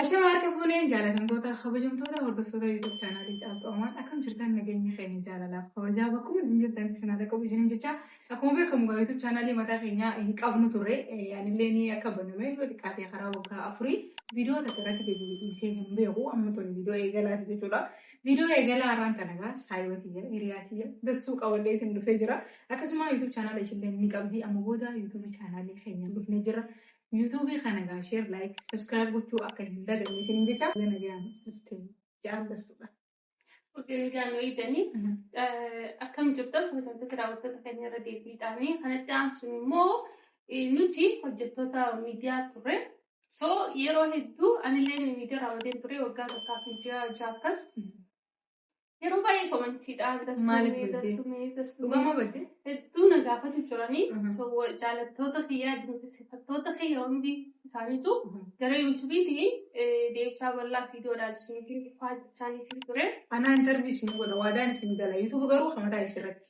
Asha marka fuuleen jaallatamtoota kabajamtoota hordoftoota YouTube chaanaalii Caaltuumaan akkam jirtan nageenya keenya jaalalaaf kabajaa bakkuma hin jirtan sinaadha qabu isiniin jecha akkuma beekamu YouTube chaanaalii mataa keenyaa hin qabnu turre yaanillee ni akka baname yoo xiqqaatee karaa waggaa afurii viidiyoo takka irratti deebiisee hin beeku amma tole viidiyoo eegalaati jechuudha. Viidiyoo eegalaa irraan tanagaa saayiwatii jira hiriyaatii jira dastuu qaballee isin dhufee jira akkasuma YouTube chaanaala ishillee ni qabdi amma booda YouTube chaanaalii keenya dhufnee jira. YouTube kana share like subscribe gochuu akka hin daganne isiniin jecha nagaan jaallatudha. Oke jangan itani akkam jirtan sagantaa daawwattoota keenya irra deebiidhaanii kanatti aansuun immoo nuti hojjettoota miidiyaa turre so yeroo hedduu anillee miidiyaa raawwateen ture waggaa tokkoo fi ja'a akkas yeroo baay'ee komantiidhaan Maaliif dhugama badde hedduu na gaafatu turanii so jaallattoota kiyyaa dinqisiifattoota kiyya hundi isaaniitu gara yuutuubiitii deebisaa bal'aa viidiyoodhaan isiniif faa jechaanii ture. Anaa interview isin godha waadaan isin gala yuutuubi garuu hamataa isirratti.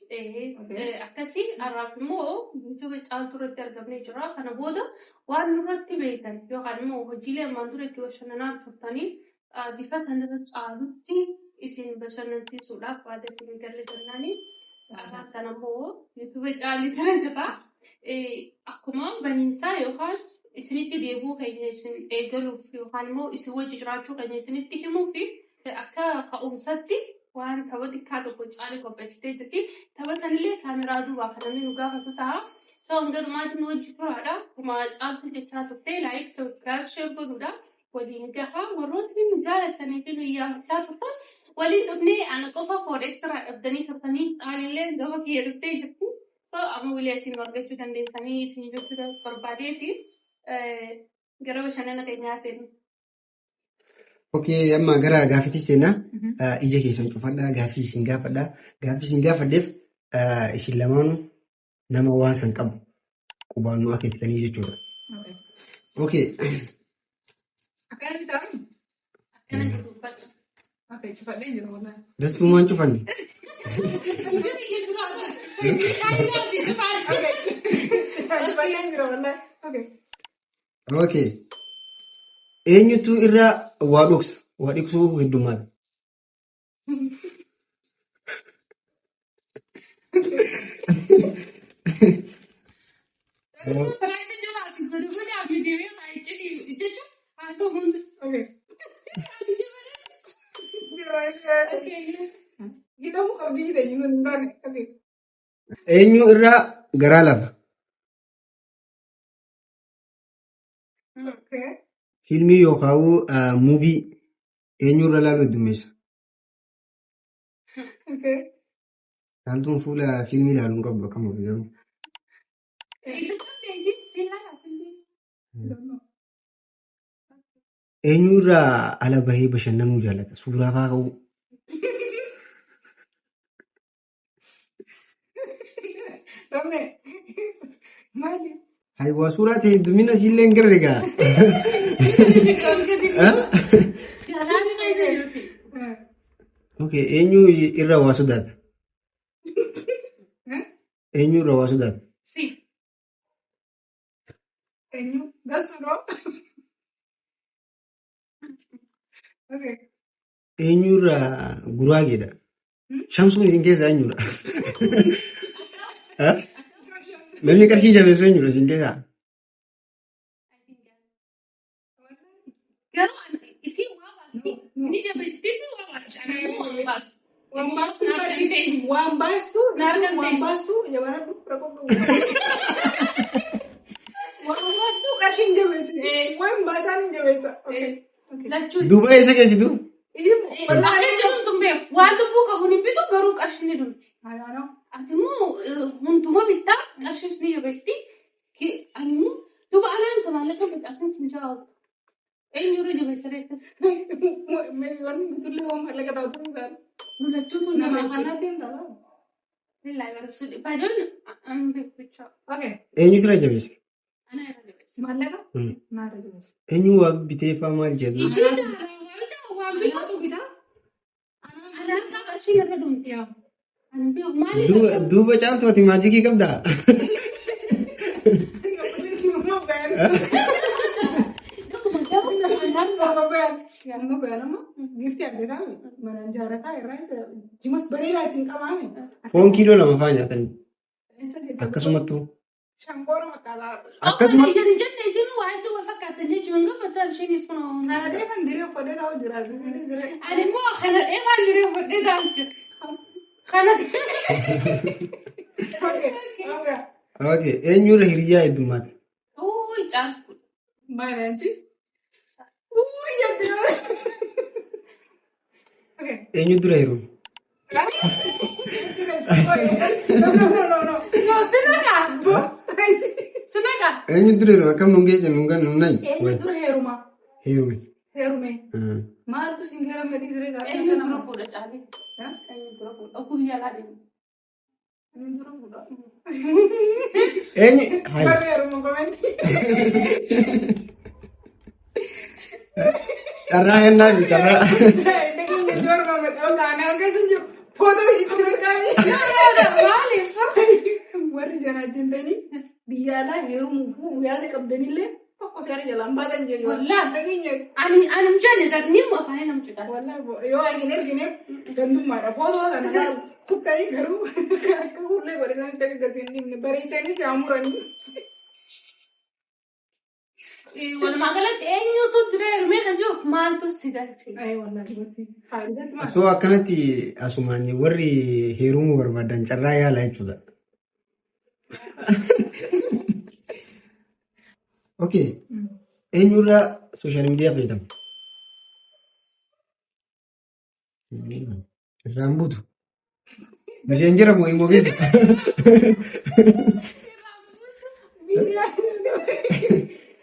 Akkasii har'aaf immoo yuutuubii caaltuu irratti argamnee jira. Kana booda waan nurratti beekan yookaan immoo hojiilee ammaan dura itti bashannanaa turtanii bifa sanarra caalutti isin bashannansiisuudhaaf waada isin galle jennaanii kana immoo yuutuubii caalii tana jira. Akkuma baniinsaa yookaan isinitti deebuu keenya isin eegaluuf yookaan immoo isin wajji jiraachuu keenya isinitti himuu fi akka ka'umsatti waan tapha xiqqaa tokko caalii qopheessitee jirti. Tapha sanillee kaameraa duubaa kan namni nu gaafatu ta'a. So hanga dhumaatiin wajji turaadha. Kuma caaltuu jechaa turte like subscribe share godhuudha. Waliin gahaa warrootni nu jaalatanii fi nu yaadachaa turtan waliin dhufnee ana qofa for extra dhabdanii turtanii caalillee gaba kiyya dhuftee jirti. So amma wilee isin argachuu dandeessanii isin jechuu barbaadeeti. Gara bashannana keenyaa seenu. Okay, amma gara gaaffiitti seenaa ija keessan cufadhaa gaaffii isin gaafadhaa. Gaaffii isin gaafadheef isin lamaanuu nama waan san qabu qubaannoo akeektanii jechuudha. Okay. Akkana ta'an Akkana dubbatu. okay cufadhee jiru walaa. Dastuu cufanne. Cufadhee jiru walaa. Okay. Okay. Eenyutu irraa waa dhoksa? Waa dhiqsuu heddumaadha. Kita mau kerja di Yunnan, tapi. Eenyu irraa garaa lafa? Okay. Fiilmii yookaan muuvii eenyu irra ilaaluu heddummeessa? Okay. Caaltuun fuula fiilmii ilaaluun qabu akkam ofi garuu. Eenyu irraa ala bahee bashannanuu jaallata? Suuraa fa'aa ka'uu. Rame. Mali. Haywaa suuraa ta'e heddumina siillee hin garre gaa. Okay, eenyu irra waa sodaata? Eenyu irra waa sodaata? Si. Enyu, das tu no. Okay. Eenyu irra guraageedha? Shamsuun isin keessaa eenyudha? Namni qarshii jabeessu eenyudha isin keessaa? Garuu isin waa baasti. Ni jabeessitee waa baasti. Waan baastu, ya bara prakopo. Waan baastu kashin jabeessu. Waan baasaan jabeessa. Okay. Lachuu. Duuba eessa geessitu? Wallahi jedhuun tumbee waan lubbuu qabu ni bitu garuu qarshii ni dhumti. Ayano. Ati immoo hunduma bittaa qarshiis ni jabeesti. Ani immoo duuba alaan maallaqa bitaasin sin jaawatu. Eenyurri jabeessaree akkas. Waan bitullee waan maallaqa ta'u turuu ta'a. Lachuu kun Nama nama kanatti hin ta'a. Billahi garasuudhi. Baay'oon an beeku. Okay. Eenyutu irra jabeessa? Ana irra jabeessa. Maallaqa? Naara jabeessa. Eenyu waa bitee fa'aa maal jedhu? Ishee daara waan bitu. Anaatu bitaa? Alaan qarshii irra dhumti. Ani beeku maali? Duuba caaltu ati maajikii qabdaa? Nama amma bayanama gifti argataa mana jaarataa irraa jimas bareedaa ittiin qabaame. Foon kiiloo lama fa'aa nyaatanii. Akkasumattuu. Shankoora makaalaa. Akkasuma isin jette isin waa itti wal fakkaatanii jiran gabataa isheen sun. Kana dheefan diree uffadhee taa'u jira. Ani immoo kana dheefan diree uffadhee taa'u jira. Kana. Okay, eenyurra hiriyaa heddummaate? Caaltu. Maaliyaanchi? Yaadde. Eenyu dura heeruun? No, Sinaga. Eenyu dura heeruun akkam nungee jennu nungan nunnayi? Eenyu dura heeruma? Heerume. Heerume. Maaltu singeera meetii siree gaafii? Eenyu dura fuudha caalee? Eenyu dura fuudha? Okkuu yaalaa deemu. Eenyu dura fuudha? Eenyu? Barri heeruma komeenti. Carraa kennaa fi carraa. Nageenya jorma maxxanuu taanee akkasii jiru. Footoo ishii kun ergaanii. Maaliif? Warri jiraachintanii biyya alaa heerumuuf yaada qabdanillee tokko seera jalaan baatan jedhu. Wallaahi. Nageenya. Ani jaalladha dadni mu afaan nama cuudha. Wallaahi yoo argine argine gandummaadha. Footoo kana kuttanii garuu akka fuullee godhatanii ta'e gatiin dhimne bareechanii si amuranii. Walumaa galatti eenyutu dura heerumee kan jiru maaltu si galche? Wallaahi gooti. Faayidaatti maal? Osoo akkanatti asumaan warri heerumuu barbaadan carraa yaalaa jechuudha. Okay. Eenyurra sooshaal miidiyaa fayyadamu? Irraan buutu. Bisheen jira moo immoo beesa?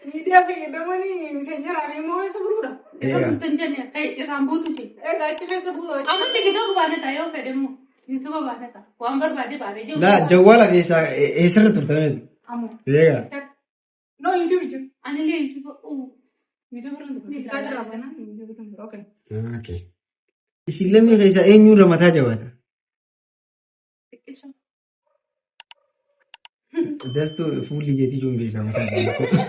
Miidiyaa fayyadamanii miseenjaraan immoo eessa buruudha? Irraan buutu jee. Egaa achi keessa bu'aa. Amma tikitook baanata yoo fedhe immoo yuutuuba baanata waan barbaade baanee jiru. Laa jawwaala keessaa eessarra turtan? Ammoo. Eegaa. No YouTube jiru. Ani illee yuutuuba YouTube irra jiru. Miidiyaa jira kana YouTube irra jiru. Okay. Okay. Isin lammii keessaa eenyurra mataa jabaata? Dastuu fuulli jeetii jiruun beekaa mataa jabaata.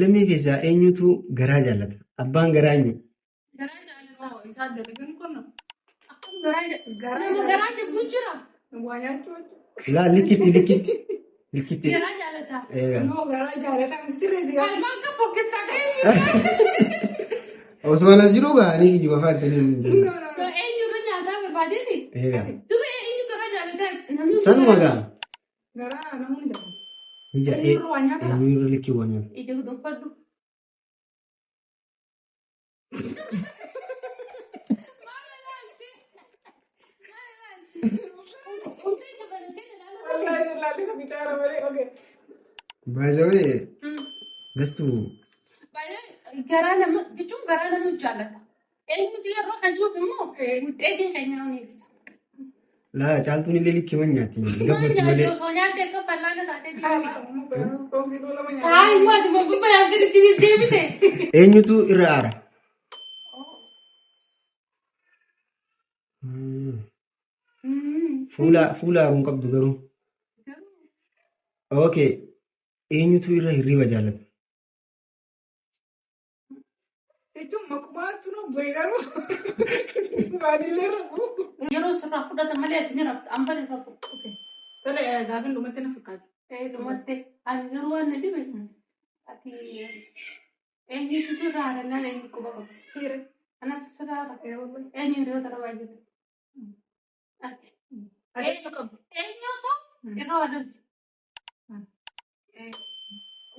Lammii keessaa eenyutu garaa jaallata? Abbaan garaa eenyu? Garaa jaalala. Isaa dalagin kun Garaa jibbu jira. waa nyaachuu. Laa likkiti. Garaa jaalata. No garaa jaalatan sirrii jigaa. Almaan kan fokkessaa ka'e. Osoo anas jiruu gaanii jiba fa'aatanii. Eenyurra nyaataa barbaadeeti? Duuba eenyu garaa jaalataa? Sanuma gaa. Garaa namuun jira. Eenyurra waa nyaata? Eenyurra likkii waa nyaata? Ija gudunfadhu. Baay'ee dastuu. Garaa nama jechuun garaa nama jaallata. Eenyutu yeroo kan jiruuf immoo wuxxeetiin keenyaa ni ibsa. Laa caaltuun illee likkii man nyaatti. Gabbatu malee. Osoo nyaattee akka fallaana taatee Eenyu Haa maati bobbaa yaadde ittiin deebite. Eenyutu irra aara? Fuula aaruun qabdu garuu. Okay. Eenyutu irra hirriba jaallata? jechuun makumaatu nu bu'ee garuu baadillee rafu. Yeroo sirraa fudhatan malee ati ni rafta. Amma ni rafu. Tole gaafin dhumatti na fakkaata. Dhumattee ani garuu waan na dhibe. Ati eenyutu irraa haadannaan eenyu quba qabu. Siire. Anatti sirraa haadha. Eenyu hiriyoota irra baay'ata. Ati. Adeemsa qabu. Eenyutu irra waadamsi.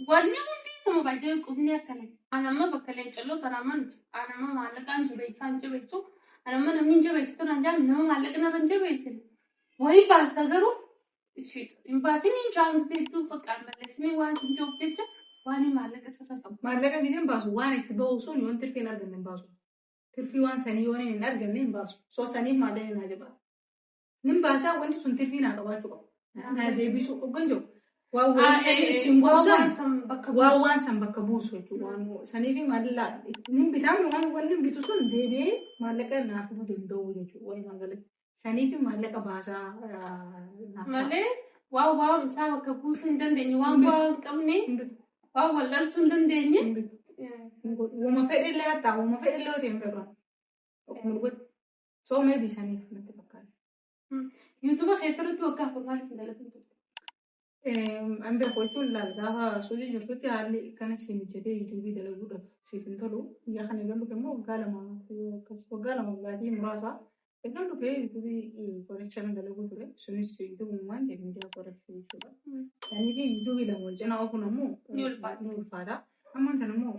Wanni hundi sama baay'ee qubni akkana. Anamma bakka leencalloo kan amantu. Anamma maallaqaan jabeessaan jabeessu. Anamma namni jabeessu kan anjaan nama maallaqna kan jabeessine. Wayii baasta garuu baasiin hin jaamsituu fakkaan balleessinii waan hin jiruuf jecha waan maallaqa sasa qabu. Maallaqa giseen baasu waan itti ba'u sun yoon tirfii hin arganne hin baasu. Tirfii waan sanii yoon hin arganne hin baasu. Soo saniif maallaqa hin ajaba. Nin baasaa wanti sun tirfii naa qabaachuu qabu. Na deebisuu qoggan jiru. Waan san bakka buusu jechuudha. Saniif maallaqaa nin bitamu waan wanni bitu sun deebi'ee maallaqa naaf dhuu danda'u jechuudha. Sanii fi maallaqa baasaa malee waa isaa bakka buusuu hin dandeenye waan bu'aa hin qabne waa wal dhalchuu hin dandeenye. Wama fedhillee hattaa wama fedhillee yoo ta'e hin fedhan. Soomee bisaniif natti fakkaata. Yuutuuba keessatti waggaa afur maaliif hin dalagin turte? An beeku jechuun laal gaafa suutii jirtutti haalli kana siin hojjetee yuutuubii dalaguudhaaf siif hin tolu. Biyya kana eegan dhufe immoo waggaa lama baatii muraasa. Eegan dhufee yuutuubii korekshan dalaguu ture. Sunis yuutuubumaan ta'e miidiyaa koreksii jechuudha. Sanii fi yuutuubii lama wal cinaa ofuun ammoo ni ulfaata. Ammaan kana immoo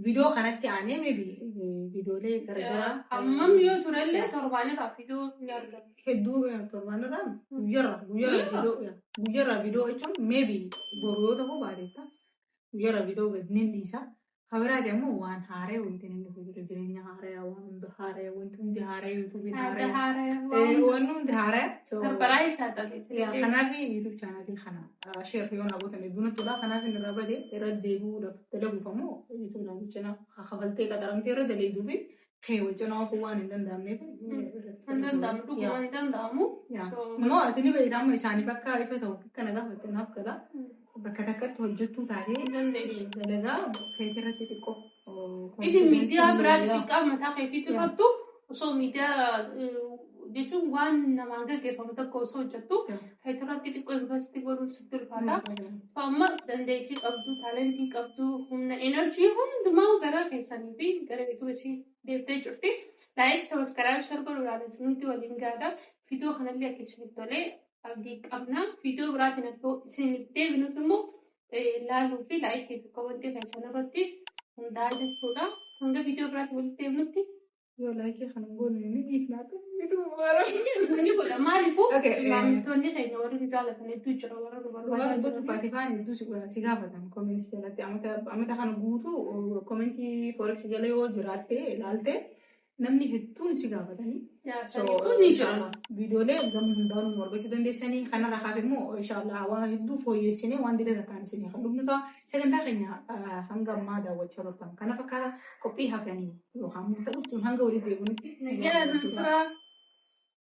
viidiyoo kanatti aanee viidiyoolee garaagaraa. Hammam yoo turellee torbaanirraa viidiyoo ni argamu. Hedduu torbaanirraa guyyaarraa viidiyoo jechuun boru yoo ta'u baadheetta. Guyyaarraa viidiyoo gadi dhiisa. Kabiraati ammoo waan haaree wanti inni dhufu jira jireenya haaree waan hunda haaree wanti hundi haaree yuutuubiin haaree. Waan hundi haaree. Sarbaraayisaa taasisa. Kanaaf yuutuub chaanaalii kana sheer yoo namoota hedduun tolaa kanaaf inni irra badee irra deebi'uudhaaf dalaguuf ammoo yuutuub naamicha kafaltee qaxaramtee irra dalaguuf kee wajjinaa ofuu waan hin danda'amneef. Hin danda'amu dhuguma hin danda'amu. Immoo ati ni beektaa amma isaaniif akka ifa ta'u kana gaafatte naaf gala. Bakka takkatti hojjettuu taatee dalagaa keetii irratti xiqqoo. Idi miidiyaa biraa xixiqqaa mataa keetiitu irrattu osoo miidiyaa jechuun waan namaan gaggeeffamu tokko osoo hojjettu keetii irratti xiqqoo investiitii godhuun sitti ulfaata. Amma dandeettii qabdu, taalentii qabdu, humna enerjii hundumaa gara keessanii fi gara yuutuubii deebitee jirti. Laayik sabaskaraayib sharbal ulaalas nuti waliin gaadha. Viidiyoo kanallee akka isiniif tolee abdii qabna. Viidiyoo biraatiin akka isiniif deebinuuf immoo laaluu fi laayikii fi komentii keessan irratti hundaa'aa jechuudha. Hanga viidiyoo biraatiin walitti deebinutti. Yoo laayikii kana goone ni dhiifnaatu ni duubara. Ni godha maaliifuu maamiltoonni keenya warri jaalatan hedduu jira warra Waan gochuufaati faan hedduu si gaafatan komentii jalatti amata kana guutuu komentii forex jala yoo jiraatte ilaalte namni hedduun si gaafatanii. Viidiyoolee gama hundaa'uun argachuu dandeessanii kanarra hafe immoo inshaallah waan hedduu fooyyessinee waan dida takkaan isinii kan dhufnu ta'a. Sagantaa keenya hanga ammaa daawwachaa turtan. Kana fakkaata qophii hafanii yookaan ta'uun hanga walitti deebinutti.